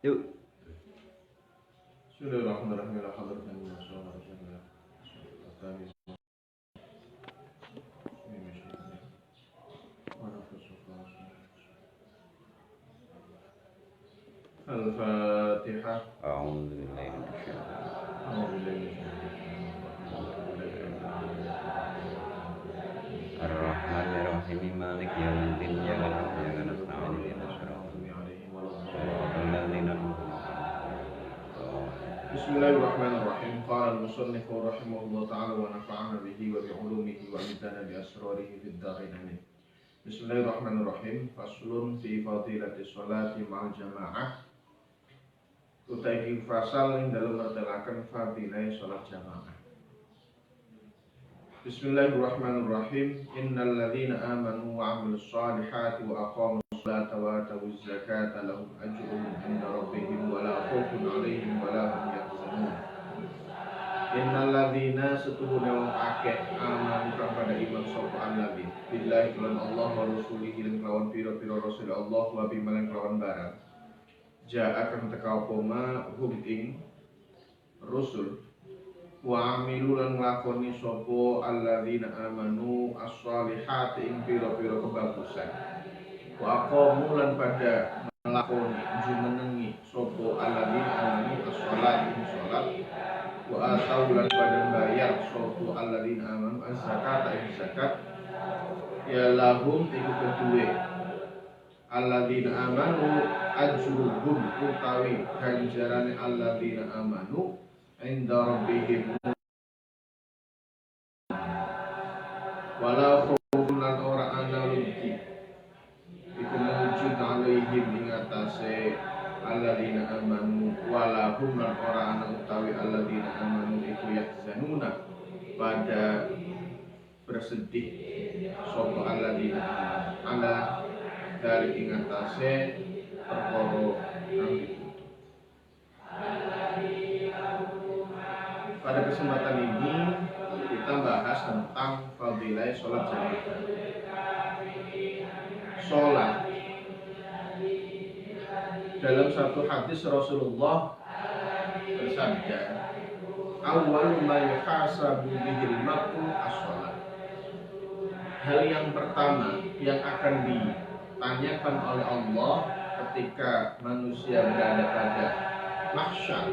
Yuk. Bismillahirrahmanirrahim. Al-Fatihah. A'udzubillahi Ar-Rahmanir-Rahim. Maliki yaumiddin. Iyyaka na'budu wa iyyaka nasta'in. Ihdinas siratal ladzina Bismillahirrahmanirrahim. Qala al-musannif rahimahullah ta'ala wa nafa'ana bihi wa bi'ulumihi wa amdana bi asrarihi fid dharain amin. Bismillahirrahmanirrahim. Faslun fi fadilati sholati ma'al jamaah. Utaiki fasal ing dalam mertelakan fadilah sholat jamaah. Bismillahirrahmanirrahim. Innal ladzina amanu wa 'amilus shalihati wa aqamus sholata wa atawuz zakata lahum ajrun 'inda rabbihim wa la khaufun 'alaihim wa la hum yahzanun. Innal ladzina setuhune wong akeh amanu kang pada iman sapa allazi billahi lan Allah wa rasulihi lan kelawan pira-pira rasul Allah wa bimalan kelawan barang ja akan teka apa ma hum ing rusul wa amilu lan nglakoni sapa alladzina amanu as-shalihati ing pira-pira kebagusan wa aqamu lan pada nglakoni jumenengi sapa alladzina amanu as-shalati ing salat wa atau lan pada bayar sapa alladzina amanu az-zakata ing zakat ya lahum iku kedue alladzina amanu ajruhum utawi ganjarane alladzina amanu inda rabbihim wala khawfun lan ora ana wedi iku mujud alaihim ing atase alladzina amanu wala hum lan ora ana utawi alladzina amanu iku yahzanuna pada bersedih sapa alladzina amanu dari ing atase perkara kang ditutup. Pada kesempatan ini kita bahas tentang fadilah sholat jamaah. Sholat dalam satu hadis Rasulullah bersabda, awal ma yuhasabu bihil mar'u as-sholat. Hal yang pertama yang akan ditanyakan oleh Allah ketika manusia berada pada mahsyar,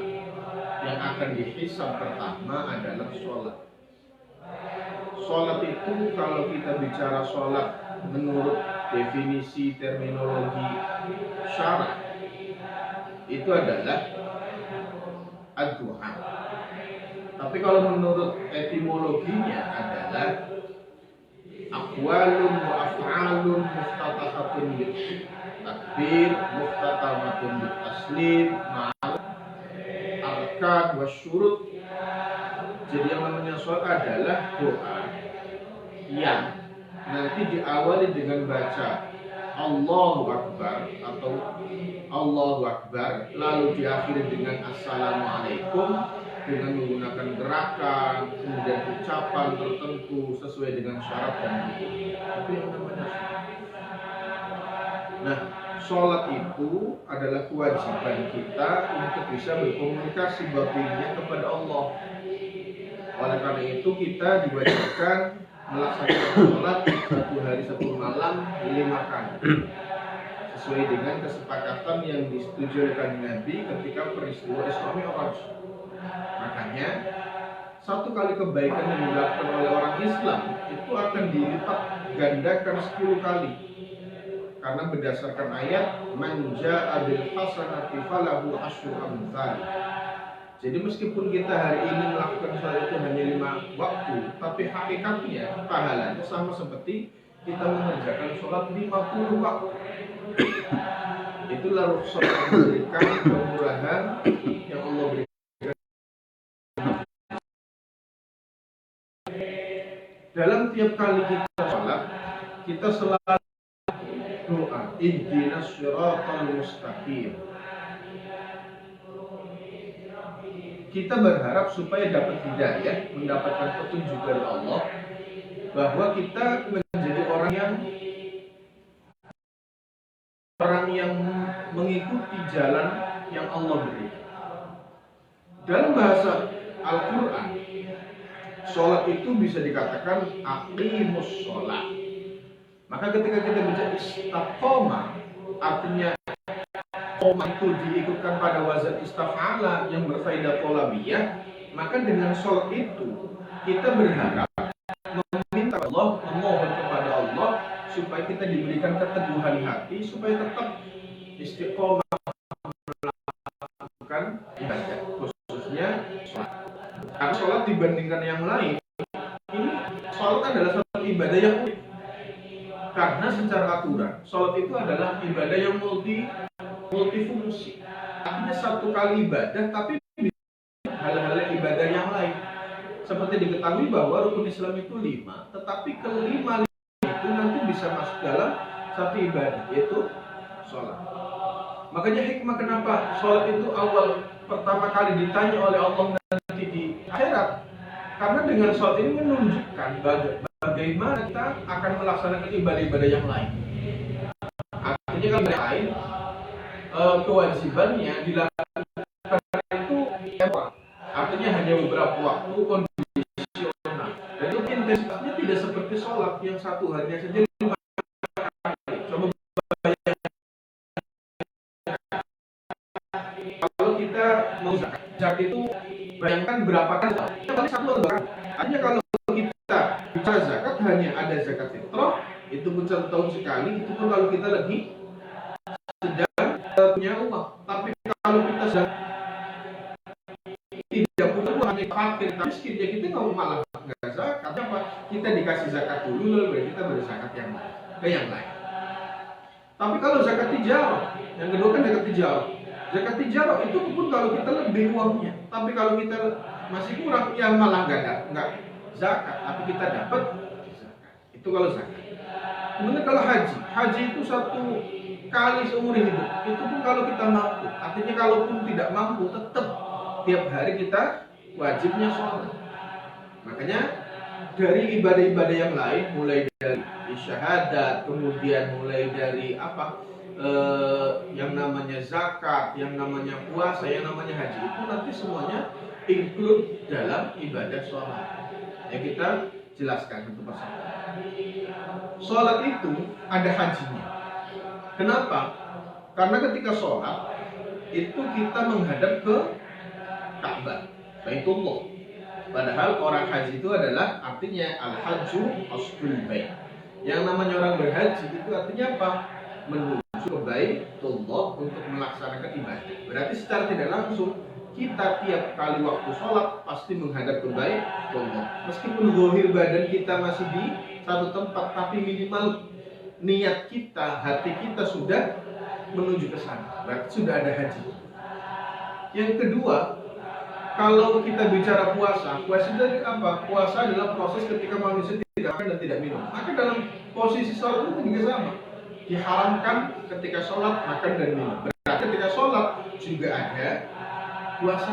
yang akan dihisab pertama adalah sholat. Sholat itu kalau kita bicara sholat menurut definisi terminologi syarah itu adalah ad-duha. Tapi kalau menurut etimologinya adalah aqwalun wa af'alun muftatahatun bil takbir muftatamatun bil taslim ma'al arkan wa syurut. Jadi yang namanya sholat adalah doa yang nanti diawali dengan baca Allahu Akbar atau Allahu Akbar, lalu diakhiri dengan Assalamualaikum dengan menggunakan gerakan, kemudian ucapan tertentu sesuai dengan syarat dan rukun. Itu yang namanya sholat. Nah, sholat itu adalah kewajiban kita untuk bisa berkomunikasi batinnya kepada Allah. Oleh karena itu kita diwajibkan melaksanakan sholat 1 hari 1 malam 5 kali sesuai dengan kesepakatan yang disetujui oleh Nabi ketika peristiwa Isra Mi'raj. Makanya 1 kali kebaikan yang dilakukan oleh orang Islam itu akan dilipat gandakan 10 kali. Karena berdasarkan ayat man jaa'a bil hasanati falahu asyru amthal. Jadi meskipun kita hari ini melakukan sholat itu hanya 5 waktu, tapi hakikatnya pahalanya sama seperti kita mengerjakan sholat 50 waktu. Itulah rukhsah yang memberikan kemurahan yang Allah berikan. Dalam tiap kali kita sholat, kita selalu doa ihdinas siratal mustaqim. Kita berharap supaya dapat hidayah, mendapatkan petunjuk dari Allah, bahwa kita menjadi orang yang mengikuti jalan yang yang Allah berikan. Dalam bahasa Al-Quran, sholat itu bisa dikatakan aqimus sholat. Maka ketika kita bicara istiqomah, artinya koma itu diikutkan pada wazan istaf'ala yang berfaedah tolabiyah, maka dengan sholat itu kita berharap meminta Allah, memohon kepada Allah supaya kita diberikan keteguhan hati, supaya tetap istiqomah melakukan ibadah, khususnya sholat. Karena sholat dibandingkan yang lain, ini sholat adalah suatu ibadah yang unik. Karena secara aturan, sholat itu adalah ibadah yang multifungsi. Artinya satu kali ibadah, tapi hal-hal ibadah yang lain. Seperti diketahui bahwa rukun Islam itu 5, tetapi kelima itu nanti bisa masuk dalam satu ibadah, yaitu sholat. Makanya hikmah kenapa sholat itu awal pertama kali ditanya oleh Allah nanti di akhirat. Karena dengan sholat ini menunjukkan bagaimana kita akan melaksanakan ibadah-ibadah yang lain. Artinya kalau yang lain kewajibannya dilakukan itu temporer. Artinya hanya beberapa waktu kondisional. Dan itu intensitasnya tidak seperti sholat yang satu harinya saja 5 kali. Coba bayangkan kalau kita mau zakat itu bayangkan berapa kali? Paling 1 atau 2 kali. Artinya kalau kita bicara zakat hanya ada zakat fitrah, itu pun 1 tahun sekali, itu pun kalau kita lagi sedang punya uang. Tapi kalau kita sedang tidak punya uang, hanya fakir, miskin, ya kita nggak malah nggak zakat. Apa? Kita dikasih zakat dulu, lalu kita berzakat yang lain, ke yang lain. Tapi kalau zakat tijarah, yang kedua kan zakat tijarah. Zakat tijarah itu pun kalau kita lebih uangnya. Tapi kalau kita masih kurang, ya malah nggak zakat. Tapi kita dapat zakat. Itu kalau zakat. Kemudian kalau haji itu 1 kali seumur hidup. Itu pun kalau kita mampu. Artinya kalaupun tidak mampu, tetap tiap hari kita wajibnya sholat. Makanya dari ibadah-ibadah yang lain, mulai dari syahadat, kemudian mulai dari yang namanya zakat, yang namanya puasa, yang namanya haji, itu nanti semuanya include dalam ibadah sholat. Ya kita jelaskan satu persatu. Sholat itu ada hajinya. Kenapa? Karena ketika sholat itu kita menghadap ke Ka'bah, Baitullah. Padahal orang haji itu adalah artinya al-hajju qasdul bait. Yang namanya orang berhaji itu artinya apa? Menuju ke Baitullah untuk melaksanakan ibadah. Berarti secara tidak langsung kita tiap kali waktu sholat pasti menghadap ke Baitullah. Meskipun zahir badan kita masih di satu tempat, tapi minimal niat kita, hati kita sudah menuju ke sana. Berarti sudah ada haji. Yang kedua, kalau kita bicara puasa itu apa? Puasa adalah proses ketika manusia tidak makan dan tidak minum. Maka dalam posisi sholat itu juga sama. Diharamkan ketika sholat makan dan minum. Berarti ketika sholat juga ada puasa.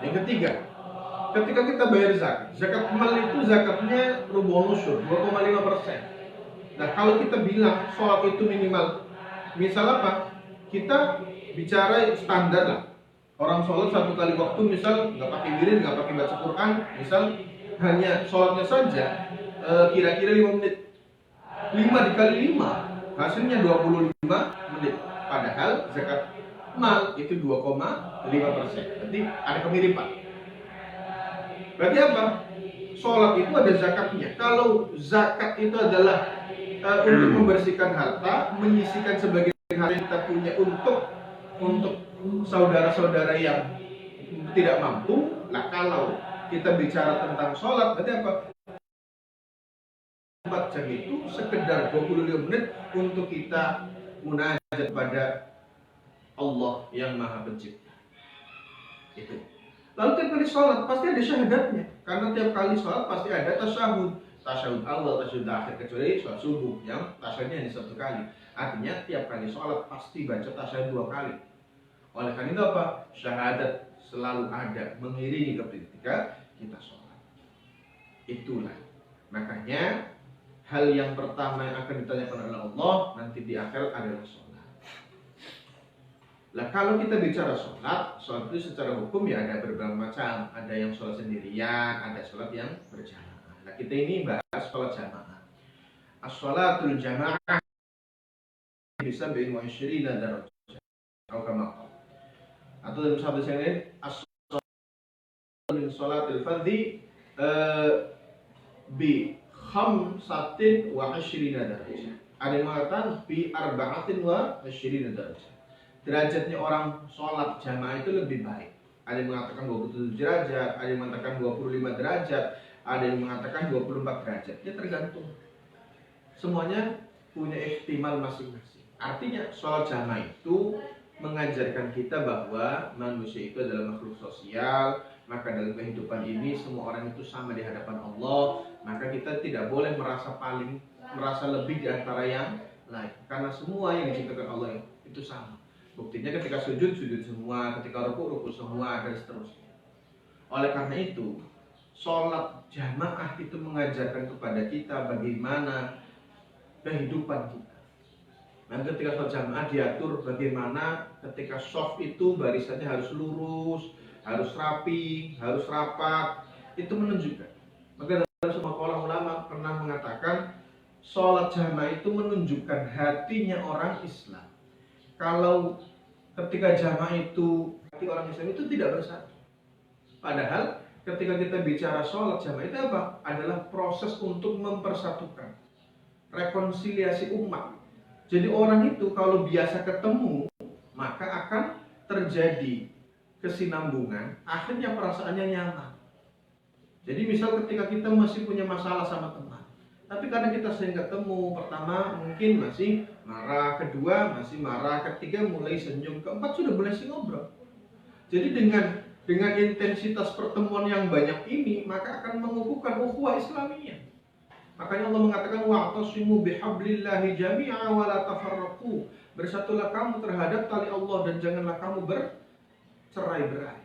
Yang ketiga, ketika kita bayar zakat mal itu zakatnya rubul usyur 2,5%. Nah kalau kita bilang sholat itu minimal, misal apa? Kita bicara standar lah. Orang sholat 1 kali waktu, misal nggak pakai wirid, nggak pakai baca Quran, misal hanya sholatnya saja kira-kira 5 menit. 5 dikali 5 hasilnya 25 menit. Padahal zakat mal itu 2,5%. Berarti ada kemiripan. Berarti apa? Sholat itu ada zakatnya. Kalau zakat itu adalah untuk membersihkan harta, menyisihkan sebagian harta yang kita punya untuk saudara-saudara yang tidak mampu. Nah kalau kita bicara tentang sholat, berarti apa? 4 jam itu sekedar 25 menit untuk kita munajat pada Allah yang Maha Pencipta. Itu. Lalu tiap kali sholat pasti ada syahadatnya, karena tiap kali sholat pasti ada tasyahud awal, tasyahud akhir, kecuali sholat subuh yang tasyahudnya hanya 1 kali. Artinya tiap kali sholat pasti baca tasyahud 2 kali. Oleh karena itu apa? Syahadat selalu ada mengiringi ketika kita sholat. Itulah makanya hal yang pertama yang akan ditanyakan oleh Allah nanti di akhir adalah sholat. Lah kalau kita bicara sholat itu secara hukum ya ada berbagai macam. Ada yang sholat sendirian, ada sholat yang berjamaah. Nah kita ini bahas sholat jamaah. As-sholatul jamaah bisa bin wa isyrina darajah. Atau dalam sabda yang lain, as-sholatul min sholatil fardhi bi khamsatin wa isyrina darajah. Ada yang mengatakan bi arba'atin wa isyrina darajah. Derajatnya orang sholat jamaah itu lebih baik. Ada yang mengatakan 27 derajat, ada yang mengatakan 25 derajat, ada yang mengatakan 24 derajat. Ya tergantung. Semuanya punya ihtimal masing-masing. Artinya sholat jamaah itu mengajarkan kita bahwa manusia itu adalah makhluk sosial. Maka dalam kehidupan ini semua orang itu sama di hadapan Allah. Maka kita tidak boleh merasa lebih di antara yang lain. Karena semua yang diciptakan Allah itu sama. Buktinya ketika sujud semua, ketika ruku semua, dan seterusnya. Oleh karena itu, sholat jamaah itu mengajarkan kepada kita bagaimana kehidupan kita. Dan ketika sholat jamaah diatur bagaimana ketika shaf itu barisannya harus lurus, harus rapi, harus rapat. Itu menunjukkan. Maka dalam semua ulama pernah mengatakan sholat jamaah itu menunjukkan hatinya orang Islam. Kalau ketika jamaah itu hati orang Islam itu tidak bersatu. Padahal ketika kita bicara sholat jamaah itu apa? Adalah proses untuk mempersatukan, rekonsiliasi umat. Jadi orang itu kalau biasa ketemu maka akan terjadi kesinambungan, akhirnya perasaannya nyaman. Jadi misal ketika kita masih punya masalah sama teman, tapi karena kita sering ketemu, pertama mungkin masih marah, kedua masih marah, ketiga mulai senyum, keempat sudah mulai ngobrol. Jadi dengan intensitas pertemuan yang banyak ini, maka akan mengukuhkan ukhuwah Islamiyah. Makanya Allah mengatakan wa'tasimu bihablillahi jami'a wa la tafarraqu. Bersatulah kamu terhadap tali Allah dan janganlah kamu bercerai-berai.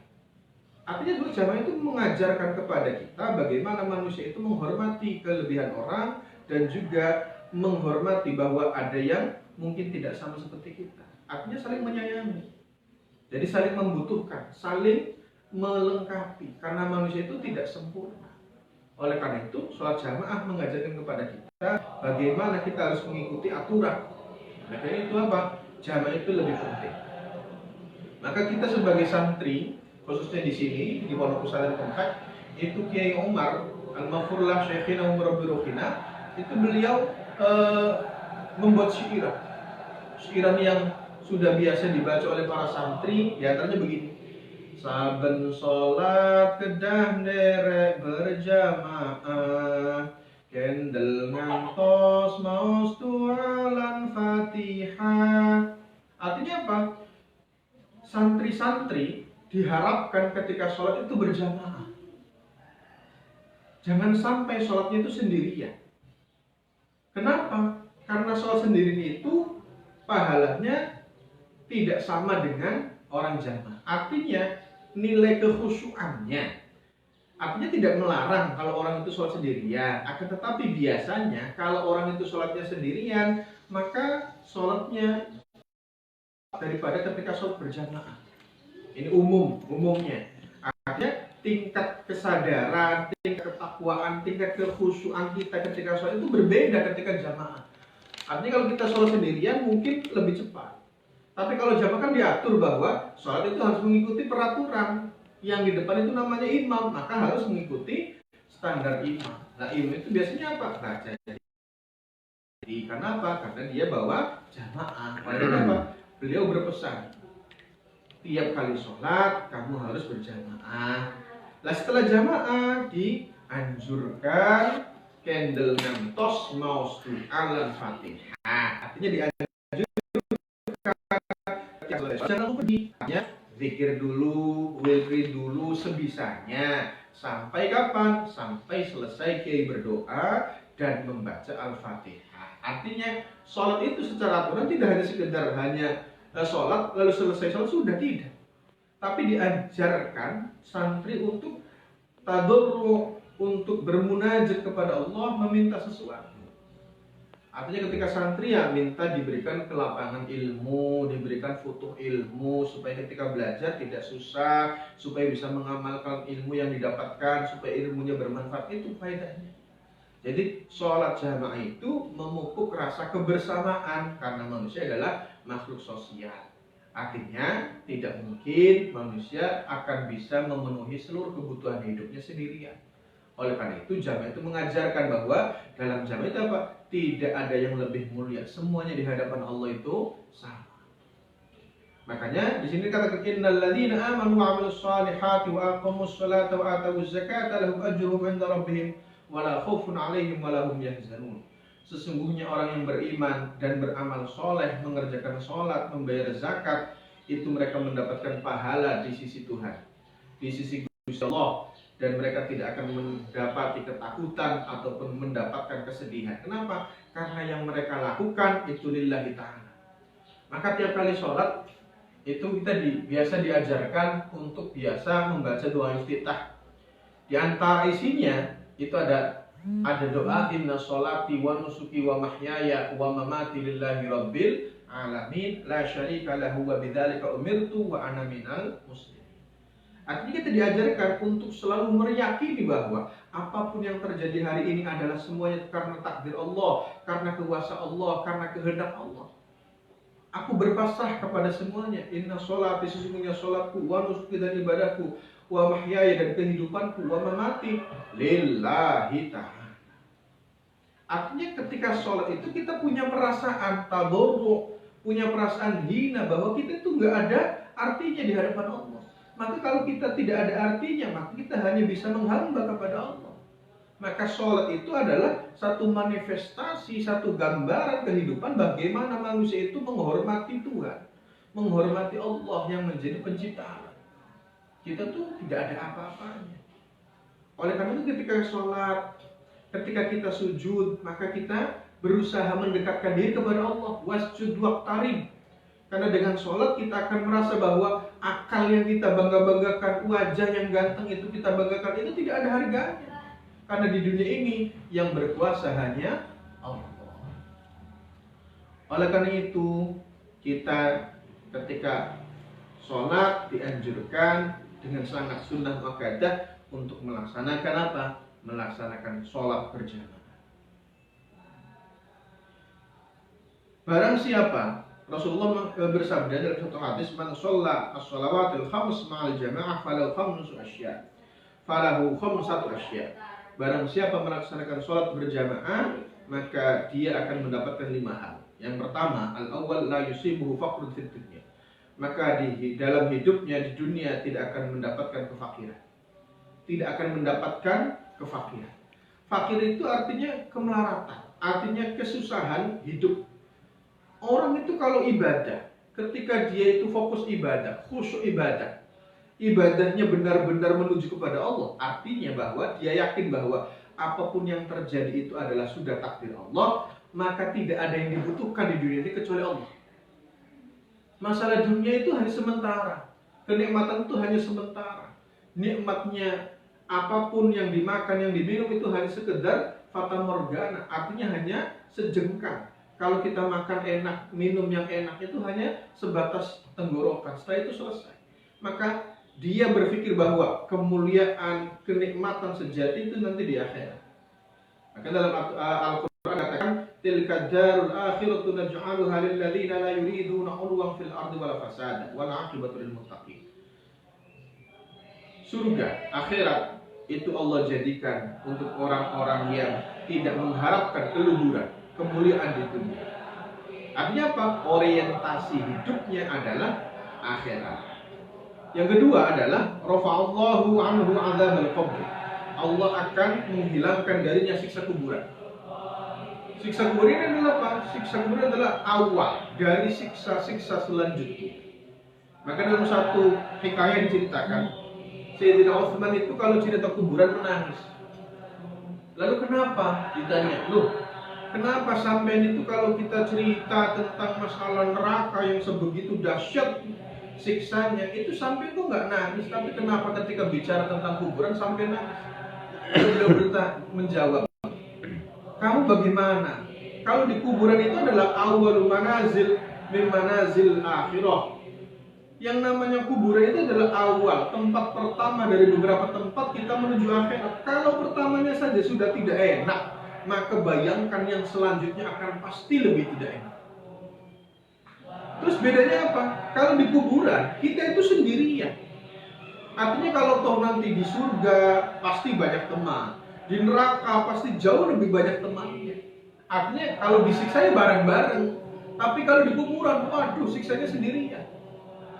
Artinya sholat jamaah itu mengajarkan kepada kita bagaimana manusia itu menghormati kelebihan orang dan juga menghormati bahwa ada yang mungkin tidak sama seperti kita. Artinya saling menyayangi. Jadi saling membutuhkan, saling melengkapi karena manusia itu tidak sempurna. Oleh karena itu, sholat jamaah mengajarkan kepada kita bagaimana kita harus mengikuti aturan. Makanya itu apa? Jamaah itu lebih penting. Maka kita sebagai santri, khususnya di sini di Pondok Pesantren Kompak, itu Kiai Umar Al-Maghfurlah Syekhina Umar Birukina, itu beliau membuat syiran yang sudah biasa dibaca oleh para santri. Di antaranya begini: saben sholat kedah derek berjamaah, kendel ngantos maus tualan Fatihah. Artinya apa? Santri-santri diharapkan ketika sholat itu berjamaah. Jangan sampai sholatnya itu sendirian. Kenapa? Karena sholat sendiri itu pahalanya tidak sama dengan orang jamaah. Artinya nilai kekhusyuannya, artinya tidak melarang kalau orang itu sholat sendirian. Akan tetapi biasanya kalau orang itu sholatnya sendirian, maka sholatnya daripada ketika sholat berjamaah. Ini umumnya. Artinya tingkat kesadaran, tingkat ketakwaan, tingkat kekhusyuan kita ketika sholat itu berbeda ketika jamaah. Artinya kalau kita sholat sendirian mungkin lebih cepat. Tapi kalau jamaah kan diatur bahwa sholat itu harus mengikuti peraturan. Yang di depan itu namanya imam, maka harus mengikuti standar imam. Nah imam itu biasanya apa? Baca. Karena apa? Karena dia bawa jamaah. Karena apa? Beliau berpesan, tiap kali sholat kamu harus berjamaah. Nah setelah jamaah dianjurkan kendel ngantos maus alan Fatihah. Artinya dianjurkan jangan lupa zikir dulu, wirid dulu sebisanya. Sampai kapan? Sampai selesai kiai berdoa dan membaca Al-Fatihah. Artinya sholat itu secara aturan tidak hanya sekedar sholat lalu selesai sholat, sudah tidak. Tapi diajarkan santri untuk tadarru, untuk bermunajat kepada Allah, meminta sesuatu. Artinya ketika santri ya minta diberikan ke lapangan ilmu, diberikan foto ilmu supaya ketika belajar tidak susah, supaya bisa mengamalkan ilmu yang didapatkan, supaya ilmunya bermanfaat. Itu faedahnya. Jadi sholat jamaah itu memupuk rasa kebersamaan karena manusia adalah makhluk sosial. Artinya tidak mungkin manusia akan bisa memenuhi seluruh kebutuhan hidupnya sendirian. Oleh karena itu jamaah itu mengajarkan bahwa dalam jamaah itu apa? Tidak ada yang lebih mulia. Semuanya di hadapan Allah itu sama. Makanya di sini kata innal ladzina amanu wa 'amilus shalihati wa aqamus sholata wa atawuz zakata lahum ajruhum 'inda rabbihim wa la khaufun 'alaihim wa la hum yahzanun. Sesungguhnya orang yang beriman dan beramal soleh, mengerjakan sholat, membayar zakat, itu mereka mendapatkan pahala di sisi Tuhan, di sisi Gusti Allah, dan mereka tidak akan mendapati ketakutan ataupun mendapatkan kesedihan. Kenapa? Karena yang mereka lakukan itu lillahi ta'ala. Maka tiap kali sholat itu kita biasa diajarkan untuk biasa membaca doa iftitah. Di antara isinya itu ada doa inna sholati wa nusuki wa mahyaya wa mamati lillahi rabbil alamin la syarika lahu wa bidzalika umirtu wa ana minal muslimin. Artinya kita diajarkan untuk selalu meyakini bahwa apapun yang terjadi hari ini adalah semuanya karena takdir Allah, karena kuasa Allah, karena kehendak Allah. Aku berpasrah kepada semuanya. Inna sholati, sesungguhnya sholatku, wa nusuki dan ibadahku, wa mahyaya dan kehidupanku, wa mamati lillahi ta'ala. Artinya ketika sholat itu kita punya perasaan tadarru, punya perasaan hina bahwa kita itu nggak ada artinya di hadapan Allah. Maka kalau kita tidak ada artinya, maka kita hanya bisa menghamba kepada Allah. Maka sholat itu adalah satu manifestasi, satu gambaran kehidupan bagaimana manusia itu menghormati Tuhan, menghormati Allah yang menjadi pencipta alam. Kita tuh tidak ada apa-apanya. Oleh karena itu ketika sholat, ketika kita sujud, maka kita berusaha mendekatkan diri kepada Allah. Wasjud waqtarib. Karena dengan sholat kita akan merasa bahwa akal yang kita bangga-banggakan, wajah yang ganteng itu kita banggakan, itu tidak ada harganya. Karena di dunia ini yang berkuasa hanya Allah. Oleh karena itu kita ketika sholat dianjurkan dengan sangat sunnah muakkadah untuk melaksanakan apa? Melaksanakan sholat berjamaah. Barang siapa, Rasulullah bersabda dalam satu hadis, man shalla as-shalawatil khams ma'al jamaah falahu khamsu asya. Falahu khamsatu asya. Barang siapa melaksanakan sholat berjamaah, maka dia akan mendapatkan 5 hal. Yang pertama, al-awwal la yusibuhu faqrun fid dunya. Maka di dalam hidupnya di dunia tidak akan mendapatkan kefakiran. Tidak akan mendapatkan kefakiran. Fakir itu artinya kemelaratan, artinya kesusahan hidup. Orang itu kalau ibadah, ketika dia itu fokus ibadah, khusyuk ibadah, ibadahnya benar-benar menuju kepada Allah, artinya bahwa dia yakin bahwa apapun yang terjadi itu adalah sudah takdir Allah, maka tidak ada yang dibutuhkan di dunia ini kecuali Allah. Masalah dunia itu hanya sementara, kenikmatan itu hanya sementara. Nikmatnya apapun yang dimakan, yang diminum itu hanya sekedar fata morgana, artinya hanya sejengkal. Kalau kita makan enak, minum yang enak itu hanya sebatas tenggorokan, setelah itu selesai. Maka dia berpikir bahwa kemuliaan, kenikmatan sejati itu nanti di akhirat. Maka dalam Al-Quran katakan, tilka darul akhiratu naj'aluha lil ladzina la yuriduna 'uluwan fil ardi wala fasada wal 'aqibatu lil muttaqin. Surga akhirat itu Allah jadikan untuk orang-orang yang tidak mengharapkan keluhuran, kemuliaan di dunia. Artinya apa? Orientasi hidupnya adalah akhirat. Yang kedua adalah rafa'allahu anhu 'adzabal qabr. Allah akan menghilangkan darinya siksa kuburan. Siksa kubur ini adalah apa? Siksa kubur adalah awal dari siksa-siksa selanjutnya. Maka dalam satu hikayah diceritakan, Sayyidina Utsman itu kalau cerita kuburan menangis. Lalu kenapa? Ditanya, loh, kenapa sampean itu kalau kita cerita tentang masalah neraka yang sebegitu dahsyat siksanya, itu sampai kok nggak nangis, tapi kenapa ketika bicara tentang kuburan sampai nangis? Beliau menjawab, kamu bagaimana? Kalau di kuburan itu adalah awwalul manazil min manazil akhirah. Yang namanya kuburan itu adalah awal, tempat pertama dari beberapa tempat kita menuju akhirat. Kalau pertamanya saja sudah tidak enak, maka bayangkan yang selanjutnya akan pasti lebih tidak enak. Terus bedanya apa? Kalau di kuburan kita itu sendirian. Artinya kalau toh nanti di surga pasti banyak teman, di neraka pasti jauh lebih banyak temannya. Artinya kalau disiksa ya bareng-bareng. Tapi kalau di kuburan, waduh, siksanya sendirian.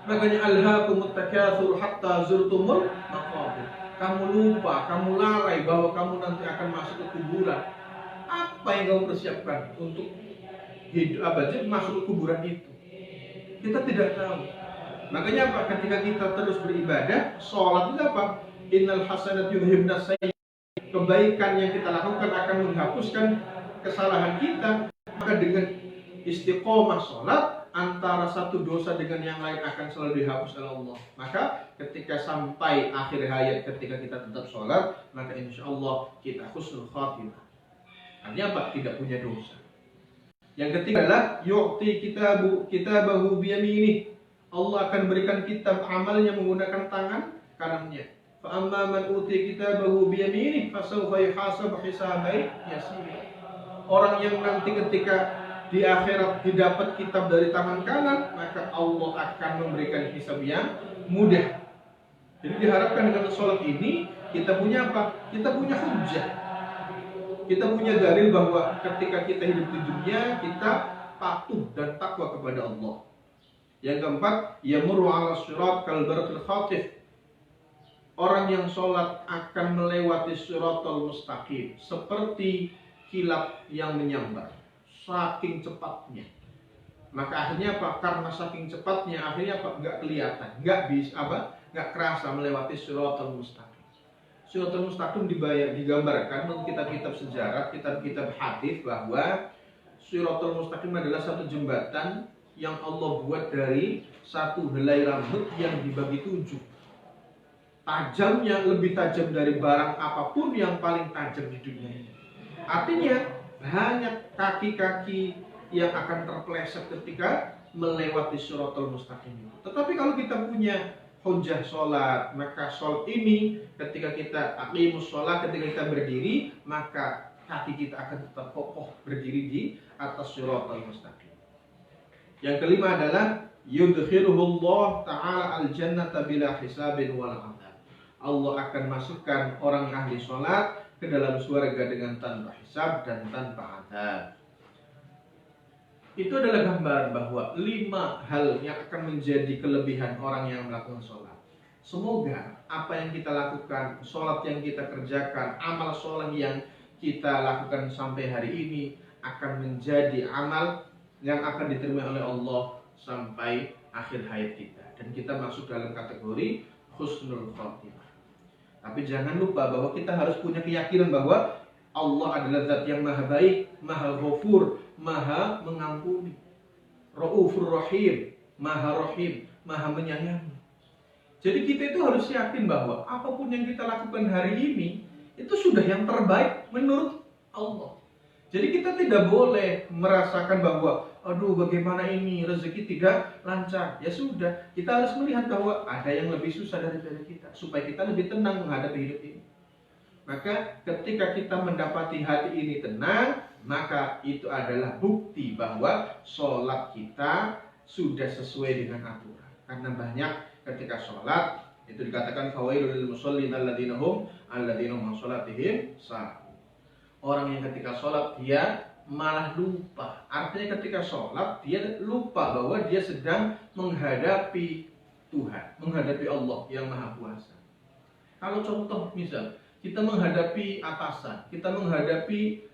Makanya alhaakumut takatsur hatta zurtumul maqabir. Kamu lupa, kamu lalai bahwa kamu nanti akan masuk ke kuburan. Apa yang kamu persiapkan untuk hidup masuk ke kuburan itu? Kita tidak tahu. Makanya apa? Ketika kita terus beribadah, sholat itu apa? Innal hasanat yudhibnas sayyi'at. Kebaikan yang kita lakukan akan menghapuskan kesalahan kita. Maka dengan istiqomah sholat, antara satu dosa dengan yang lain akan selalu dihapus oleh Allah. Maka ketika sampai akhir hayat, ketika kita tetap sholat, maka insya Allah kita husnul khatimah. Artinya apa? Tidak punya dosa. Yang ketiga adalah yu'ti kitabahu biyaminih. Allah akan berikan kitab amalnya menggunakan tangan kanannya. Fa amma man uti kitabahu biyaminih fasawfa yuhasabu hisaban yasir. Orang yang nanti ketika di akhirat didapat kitab dari tangan kanan, maka Allah akan memberikan hisab yang mudah. Jadi diharapkan dengan sholat ini kita punya apa? Kita punya hujjah. Kita punya dalil bahwa ketika kita hidup di dunia kita patuh dan takwa kepada Allah. Yang keempat, yamurru 'ala sirat kal barqil khatif. Orang yang sholat akan melewati siratal mustaqim seperti kilat yang menyambar, saking cepatnya. Maka akhirnya apa? Karena saking cepatnya akhirnya apa? Nggak kelihatan, nggak kerasa melewati siratal mustaqim. Siratal mustaqim digambarkan menurut kitab-kitab sejarah, kitab-kitab hadis bahwa siratal mustaqim adalah satu jembatan yang Allah buat dari satu helai rambut yang dibagi 7. Tajamnya lebih tajam dari barang apapun yang paling tajam di dunia ini. Artinya banyak kaki-kaki yang akan terpeleset ketika melewati siratal mustaqim itu. Tetapi kalau kita punya hujjah sholat, maka sholat ini ketika kita aqimus sholat, ketika kita berdiri, maka kaki kita akan tetap kokoh berdiri di atas siratal mustaqim. Yang kelima adalah yudkhiluhullah ta'ala al-jannata bila hisabin wal adab. Allah akan masukkan orang ahli sholat ke dalam surga dengan tanpa hisab dan tanpa adab. Itu adalah gambaran bahwa 5 hal yang akan menjadi kelebihan orang yang melakukan sholat. Semoga apa yang kita lakukan, sholat yang kita kerjakan, amal sholat yang kita lakukan sampai hari ini akan menjadi amal yang akan diterima oleh Allah sampai akhir hayat kita. Dan kita masuk dalam kategori husnul khotimah. Tapi jangan lupa bahwa kita harus punya keyakinan bahwa Allah adalah zat yang maha baik, maha ghafur, maha mengampuni, Raufur Rahim, maha rahim, maha menyayangi. Jadi kita itu harus yakin bahwa apapun yang kita lakukan hari ini itu sudah yang terbaik menurut Allah. Jadi kita tidak boleh merasakan bahwa aduh bagaimana ini rezeki tidak lancar. Ya sudah, kita harus melihat bahwa ada yang lebih susah daripada kita supaya kita lebih tenang menghadapi hidup ini. Maka ketika kita mendapati hati ini tenang, maka itu adalah bukti bahwa sholat kita sudah sesuai dengan aturan. Karena banyak ketika sholat itu dikatakan fawailul lil musallin alladzina hum an sholatihim sahun. Orang yang ketika sholat dia malah lupa. Artinya ketika sholat dia lupa bahwa dia sedang menghadapi Tuhan, menghadapi Allah yang Maha Kuasa. Kalau contoh misal kita menghadapi atasan, kita menghadapi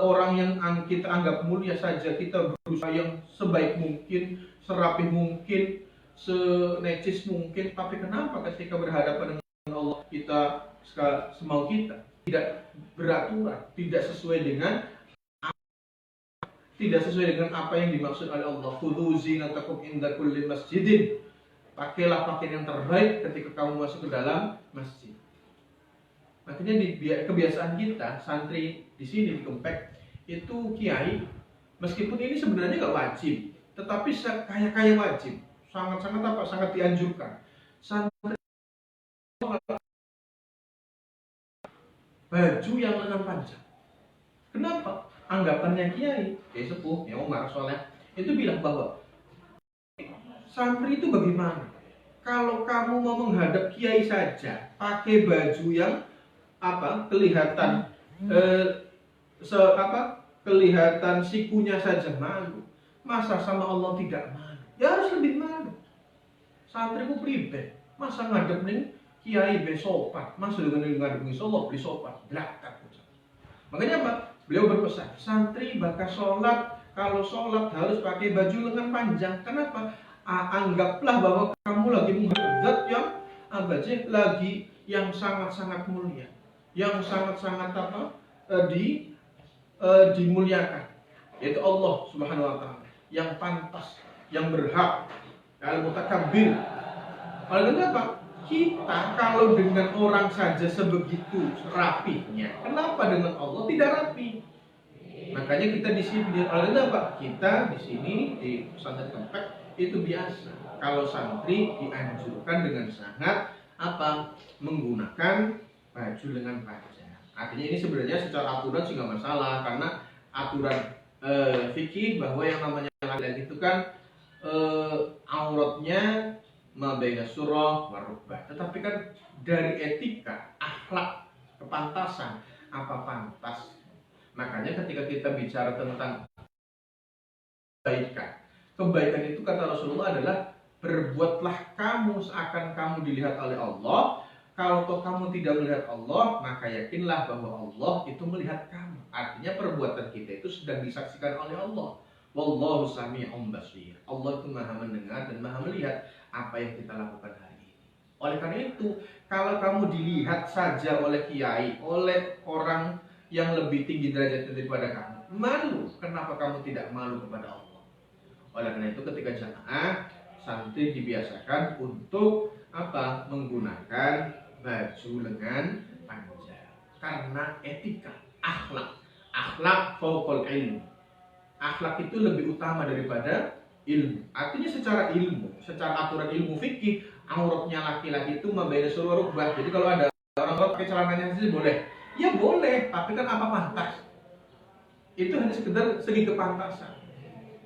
orang yang kita anggap mulia saja, kita berusaha yang sebaik mungkin, serapih mungkin, senecis mungkin, tapi kenapa ketika berhadapan dengan Allah kita semau kita tidak beraturan, tidak sesuai dengan apa yang dimaksud oleh Allah. Khudhu zinatakum inda kulli masjidin. Pakailah pakaian yang terbaik ketika kamu masuk ke dalam masjid. Makanya di kebiasaan kita santri di sini di Kempek itu kiai Meskipun ini sebenarnya nggak wajib, tetapi kayak wajib, sangat-sangat apa? Sangat dianjurkan. Santri baju yang lengan panjang. Kenapa? Anggapannya kiai sepuh, ya Umar soalnya itu bilang bahwa santri itu bagaimana? Kalau kamu mau menghadap kiai saja, pakai baju yang kelihatan kelihatan sikunya saja malu. Masa sama Allah tidak malu? Ya harus lebih malu. Santriku pribadi, masa ngadep nih kiai besopat, masa dengan ngadep nih Allah beli sopat, belakang. Makanya apa? Beliau berpesan, santri bakal sholat, kalau sholat harus pakai baju lengan panjang. Kenapa? Anggaplah bahwa kamu lagi menghadap yang lagi yang sangat-sangat mulia, yang sangat-sangat dimuliakan, yaitu Allah Subhanahu wa taala, yang pantas, yang berhak, al-mutakabbir. Oleh apa? Kita kalau dengan orang saja sebegitu rapinya, kenapa dengan Allah tidak rapi? Makanya kita di sini, oleh apa? Kita di sini di pesantren Kempek itu biasa. Kalau santri dianjurkan dengan sangat menggunakan baju lengan panjang. Artinya ini sebenarnya secara aturan sih nggak masalah, karena aturan fikih bahwa yang namanya laki-laki itu kan auratnya mabaina surah warubah. Tetapi kan dari etika, akhlak, kepantasan, apa pantas. Makanya ketika kita bicara tentang kebaikan itu kata Rasulullah adalah berbuatlah kamu seakan kamu dilihat oleh Allah. Kalau toh kamu tidak melihat Allah, maka yakinlah bahwa Allah itu melihat kamu. Artinya perbuatan kita itu sedang disaksikan oleh Allah. Wallahu sami'un basir. Allah itu maha mendengar dan maha melihat apa yang kita lakukan hari ini. Oleh karena itu, kalau kamu dilihat saja oleh kiai, oleh orang yang lebih tinggi derajatnya daripada kamu, malu. Kenapa kamu tidak malu kepada Allah? Oleh karena itu, ketika jamaah, santri dibiasakan untuk menggunakan baju lengan panjang. Karena etika, akhlak fauqal ilmu. Akhlak itu lebih utama daripada ilmu. Artinya secara ilmu, secara aturan ilmu fikih, auratnya laki-laki itu mabaina surah rukbah. Jadi kalau ada orang pakai celananya sih boleh. Ya boleh, tapi kan apa pantas? Itu hanya sekedar segi kepantasan.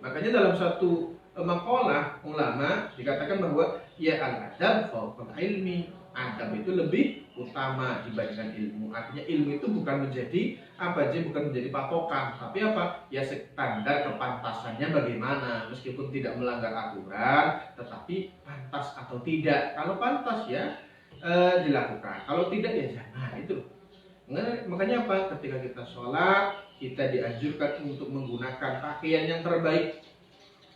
Makanya dalam satu maqalah ulama dikatakan bahwa ya al-adab fauqal ilmi. Adab itu lebih utama dibandingkan ilmu. Artinya ilmu itu bukan menjadi bukan menjadi patokan, tapi ya standar kepantasannya bagaimana, meskipun tidak melanggar aturan, tetapi pantas atau tidak. Kalau pantas ya dilakukan, kalau tidak ya jangan. Itu makanya ketika kita sholat, kita dianjurkan untuk menggunakan pakaian yang terbaik.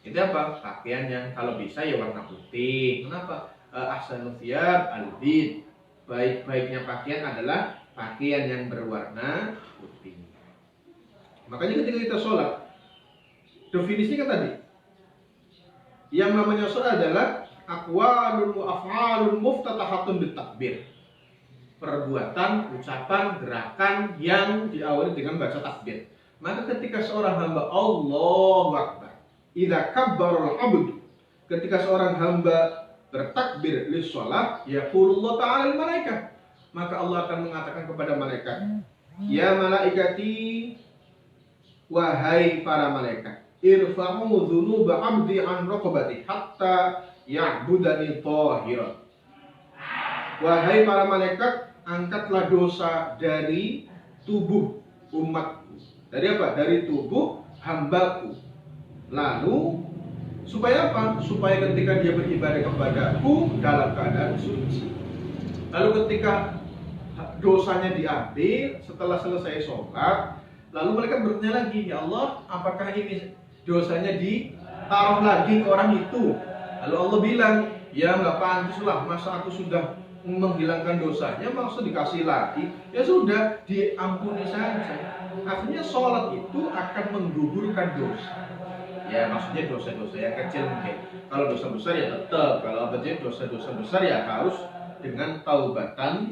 Itu pakaian yang kalau bisa ya warna putih. Kenapa? Ahsanul thiyab al-bid. Baik-baiknya pakaian adalah pakaian yang berwarna putih. Makanya ketika kita sholat, definisinya tadi, yang namanya sholat adalah aqwalun wa af'alun muftatahatun bitakbir. Perbuatan, ucapan, gerakan yang diawali dengan baca takbir. Maka ketika seorang hamba Allahu Akbar, idza kabbarul abdu, ketika seorang hamba bertakbir lis sholat, yaqulullah ta'ala lil malaikat, maka Allah akan mengatakan kepada malaikat, ya malaikati, wahai para malaikat, irfa'u dzunuba 'abdi an raqabati hatta ya'budani tahiran. Wahai para malaikat, angkatlah dosa dari tubuh umatku. Dari Dari tubuh hambaku. Lalu supaya supaya ketika dia beribadah kepadaku dalam keadaan suci. Lalu ketika dosanya diambil setelah selesai sholat, lalu mereka bertanya lagi, ya Allah, apakah ini dosanya ditaruh lagi ke orang itu? Lalu Allah bilang, ya nggak pantaslah, masa aku sudah menghilangkan dosanya, maksud dikasih lagi, ya sudah diampuni saja. Artinya sholat itu akan menggugurkan dosa. Ya maksudnya dosa-dosa yang kecil mungkin. Kalau dosa besar ya tetap. Kalau dosa-dosa besar ya harus dengan taubatan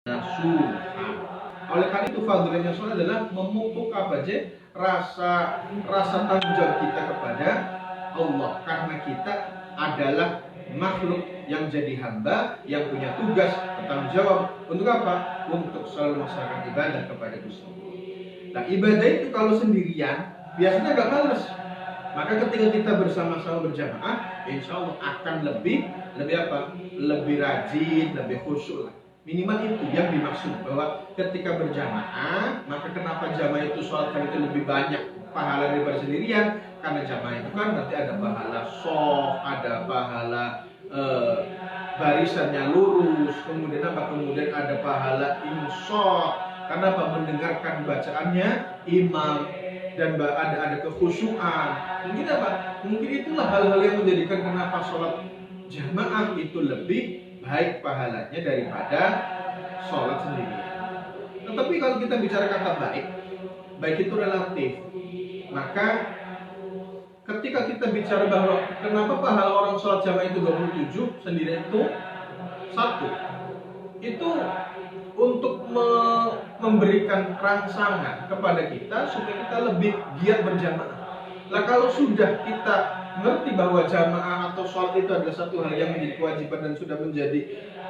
nasuha. Oleh karena itu fadilahnya sholat adalah memupuk apa aja rasa tanggung jawab kita kepada Allah, karena kita adalah makhluk yang jadi hamba, yang punya tugas bertanggung jawab untuk apa? Untuk selalu melaksanakan ibadah kepada Gusti Allah. Nah, ibadah itu kalau sendirian biasanya agak males. Maka ketika kita bersama-sama berjamaah, insya Allah akan lebih apa? Lebih rajin, lebih khusyuk lah. Minimal itu yang dimaksud, bahwa ketika berjamaah, maka kenapa jamaah itu sholatkan itu lebih banyak pahala daripada sendirian? Karena jamaah itu kan nanti ada pahala soft, ada pahala barisannya lurus, kemudian apa? Kemudian ada pahala insaf, karena apa? Mendengarkan bacaannya imam, dan ada kekhusyuan. Mungkin apa? Mungkin itulah hal-hal yang menjadikan kenapa sholat jamaah itu lebih baik pahalanya daripada sholat sendirian. Tetapi kalau kita bicara kata baik itu relatif. Maka ketika kita bicara bahwa kenapa pahala orang sholat jamaah itu 27, sendirian itu 1, itu untuk memberikan rangsangan kepada kita supaya kita lebih giat berjamaah. Lah kalau sudah kita ngerti bahwa jamaah atau sholat itu adalah satu hal yang menjadi kewajiban dan sudah menjadi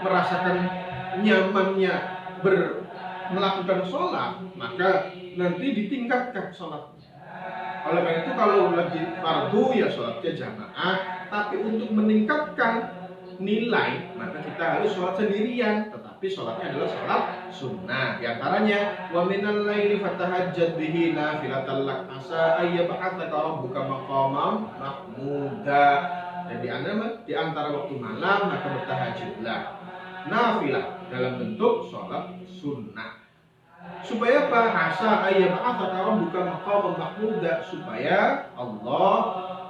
merasakan nyamannya melakukan sholat, maka nanti ditingkatkan sholatnya. Oleh karena itu kalau lagi fardu ya sholatnya jamaah, tapi untuk meningkatkan nilai maka kita harus sholat sendirian, tetapi sholatnya adalah sholat sunnah. Di antaranya wa minal laili fatahajjad bihi nafilatan lak asa ayyab'atsaka rabbuka maqaman mahmuda. Dan di antara waktu malam maka bertahajudlah nafilah dalam bentuk sholat sunnah. Supaya apa? Asa ayyab'atsaka rabbuka maqaman mahmuda, supaya Allah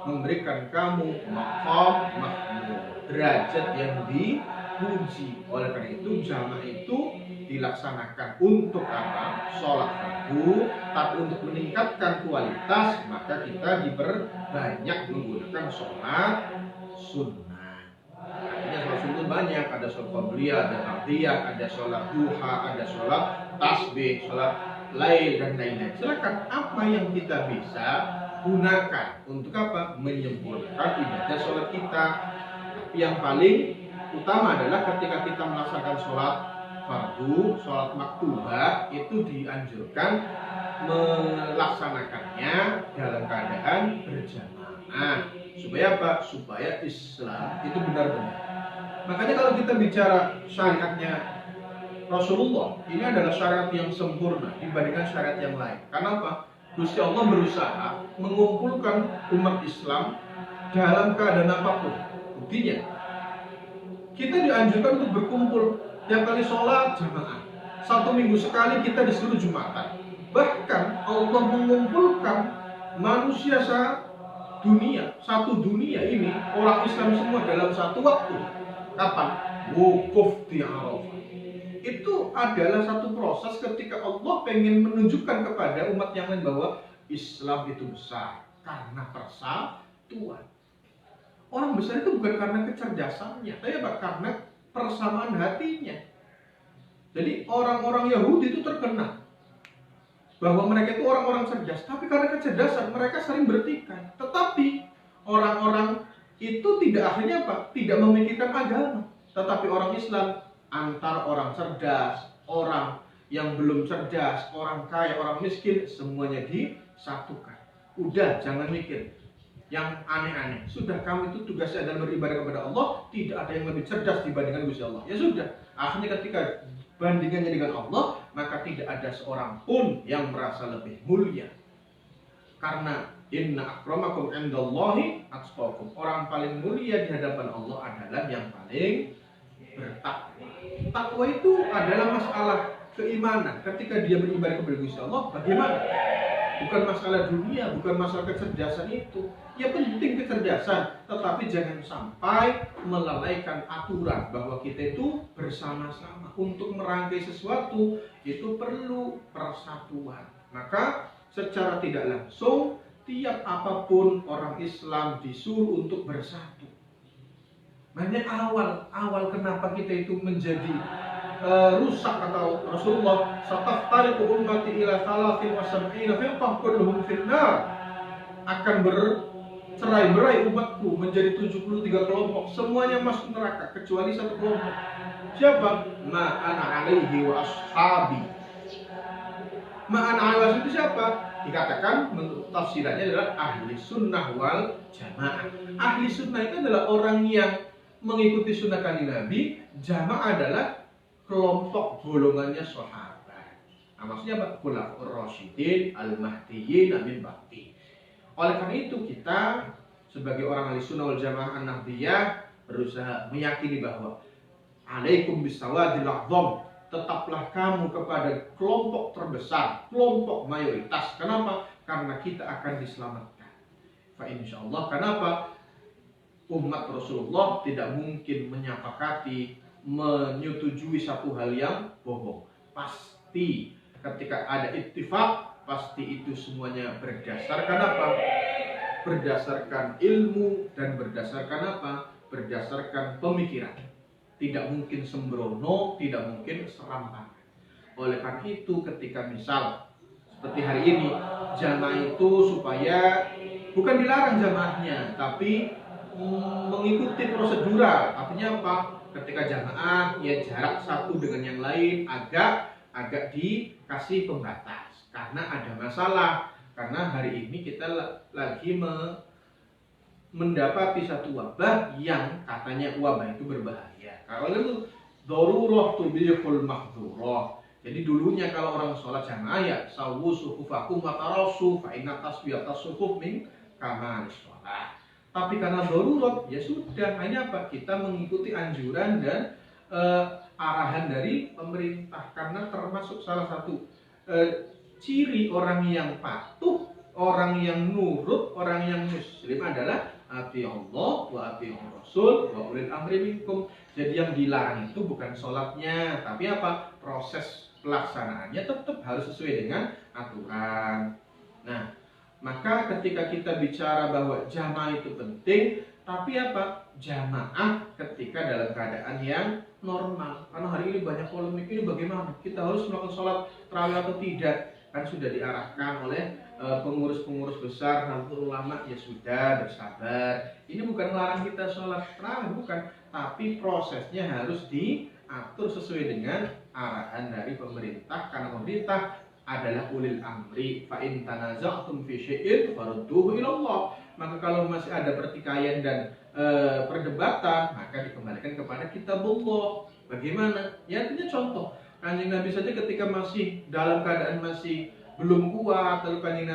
memberikan kamu maqam mahmud, derajat yang dipuji. Oleh karena itu jamaah itu dilaksanakan untuk apa? Sholat fardu, tapi untuk meningkatkan kualitas maka kita diperbanyak menggunakan sholat sunnah. Artinya sholat sunnah banyak, ada sholat qabliyah, ada ba'diyah, ada sholat duha, ada sholat tasbih, sholat lail dan lain-lain. Silakan apa yang kita bisa gunakan untuk apa? Menyempurnakan ibadah sholat kita. Yang paling utama adalah ketika kita melaksanakan sholat fardu, sholat maktubah, itu dianjurkan melaksanakannya dalam keadaan berjamaah. Supaya apa? Supaya Islam itu benar-benar. Makanya kalau kita bicara syariatnya Rasulullah, ini adalah syariat yang sempurna dibandingkan syariat yang lain. Karena apa? Gusti Allah berusaha mengumpulkan umat Islam dalam keadaan apapun. Buktinya, kita dianjurkan untuk berkumpul tiap kali sholat jamaah. 1 minggu sekali kita disuruh Jumatan. Bahkan Allah mengumpulkan manusia satu dunia ini, orang Islam semua dalam satu waktu. Kapan? Wukuf di Arafah. Itu adalah satu proses ketika Allah pengen menunjukkan kepada umat yang lain bahwa Islam itu besar karena persatuan. Orang besar itu bukan karena kecerdasannya, tapi karena persamaan hatinya. Jadi orang-orang Yahudi itu terkenal bahwa mereka itu orang-orang cerdas, tapi karena kecerdasan mereka sering bertikai. Tetapi orang-orang itu akhirnya apa? Tidak memikirkan agama. Tetapi orang Islam, antar orang cerdas, orang yang belum cerdas, orang kaya, orang miskin, semuanya disatukan. Udah, jangan mikir yang aneh-aneh. Sudah, kamu itu tugasnya adalah beribadah kepada Allah, tidak ada yang lebih cerdas dibandingkan Gusti Allah. Ya sudah, akhirnya ketika bandingannya dengan Allah, maka tidak ada seorang pun yang merasa lebih mulia. Karena inna akramakum indallahi atqakum. Orang paling mulia di hadapan Allah adalah yang paling bertakwa. Takwa itu adalah masalah keimanan. Ketika dia beribadah kepada Gusti Allah, bagaimana? Bukan masalah dunia, bukan masalah kecerdasan itu. Ya penting kecerdasan, tetapi jangan sampai melalaikan aturan bahwa kita itu bersama-sama. Untuk merangkai sesuatu itu perlu persatuan. Maka secara tidak langsung tiap apapun orang Islam disuruh untuk bersatu. Makanya awal kenapa kita itu menjadi rusak, kata Rasulullah, sataftariqu ummati ila 73 firqah kulluhum finnar, akan bercerai-berai umatku menjadi 73 kelompok, semuanya masuk neraka kecuali satu kelompok. Siapa? Ma ana alaihi wa ashabi. Ma ana alaihi itu siapa? Dikatakan menurut tafsirannya adalah ahli sunnah wal jamaah. Ahli sunnah itu adalah orang yang mengikuti sunnah kanjeng Nabi. Jamaah adalah kelompok golongannya sahabat. Nah, maksudnya apa? Khulafaur Rasyidin, al-Mahdiyyin min ba'di. Oleh karena itu kita sebagai orang ahli sunnah wal jamaah an-nahdiyah berusaha meyakini bahwa alaikum bisawadil a'zam, tetaplah kamu kepada kelompok terbesar, kelompok mayoritas. Kenapa? Karena kita akan diselamatkan. Fa insyaallah. Kenapa? Umat Rasulullah tidak mungkin menyepakati, menyetujui satu hal yang bohong. Pasti ketika ada ittifaq, pasti itu semuanya berdasarkan apa? Berdasarkan ilmu dan berdasarkan apa? Berdasarkan pemikiran. Tidak mungkin sembrono, tidak mungkin serampangan. Oleh karena itu ketika misal seperti hari ini, jamaah itu supaya bukan dilarang jamaahnya, tapi mengikuti prosedural. Artinya apa? Ketika jamaah ya jarak satu dengan yang lain agak dikasih pembatas karena ada masalah. Karena hari ini kita lagi mendapati satu wabah yang katanya wabah itu berbahaya. Kalau itu darurah tubihul mahdhurah. Jadi dulunya kalau orang sholat jamaah ya sawu sufufakum wa tarasu fa inna tasbiyatas sufuf min kamalis sholat. Tapi karena darurat ya sudah, hanya apa? Kita mengikuti anjuran dan arahan dari pemerintah, karena termasuk salah satu ciri orang yang patuh, orang yang nurut, orang yang muslim adalah ati Allah wa ati Rasul wa ulil amri minkum. Jadi yang dilarang itu bukan sholatnya, tapi apa? Proses pelaksanaannya tetap harus sesuai dengan aturan. Nah, maka ketika kita bicara bahwa jamaah itu penting, tapi apa? Jamaah ketika dalam keadaan yang normal. Karena hari ini banyak polemik, ini bagaimana? Kita harus melakukan sholat tarawih atau tidak? Kan sudah diarahkan oleh pengurus-pengurus besar, Nahdlatul Ulama, ya sudah bersabar. Ini bukan melarang kita sholat tarawih, bukan, tapi prosesnya harus diatur sesuai dengan arahan dari pemerintah, karena pemerintah adalah ulil amri. Fa in tanaza'tum fi syai'in farudduhu ila Allah. Maka kalau masih ada pertikaian dan perdebatan, maka dikembalikan kepada kitabullah. Bagaimana? Ya artinya contoh, Kanjeng Nabi saja ketika masih dalam keadaan masih belum kuat, lalu Kanjeng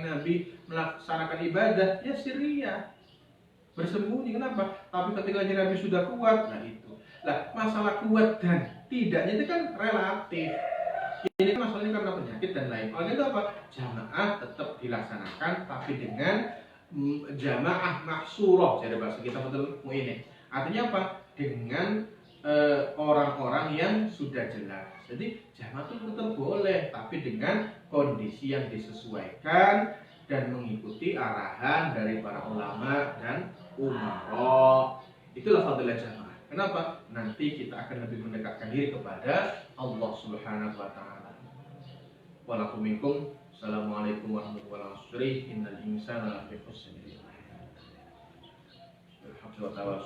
Nabi melaksanakan ibadah, ya Syria bersembunyi. Kenapa? Tapi ketika Kanjeng Nabi sudah kuat, nah itu. Lah, masalah kuat dan tidaknya itu kan relatif. Ini kan masalahnya karena penyakit dan lain. Oleh itu apa? Jamaah tetap dilaksanakan, tapi dengan jamaah mahsurah. Jadi bahasa kita betul ini. Artinya apa? Dengan orang-orang yang sudah jelas. Jadi jamaah itu tetap boleh, tapi dengan kondisi yang disesuaikan dan mengikuti arahan dari para ulama dan umara. Itulah fadilah jamaah. Kenapa? Nanti kita akan lebih mendekatkan diri kepada Allah Subhanahu wa taala. Walakum minkum. Assalamualaikum warahmatullahi wabarakatuh. Innal insana lafi khusr. Alhamdulillah.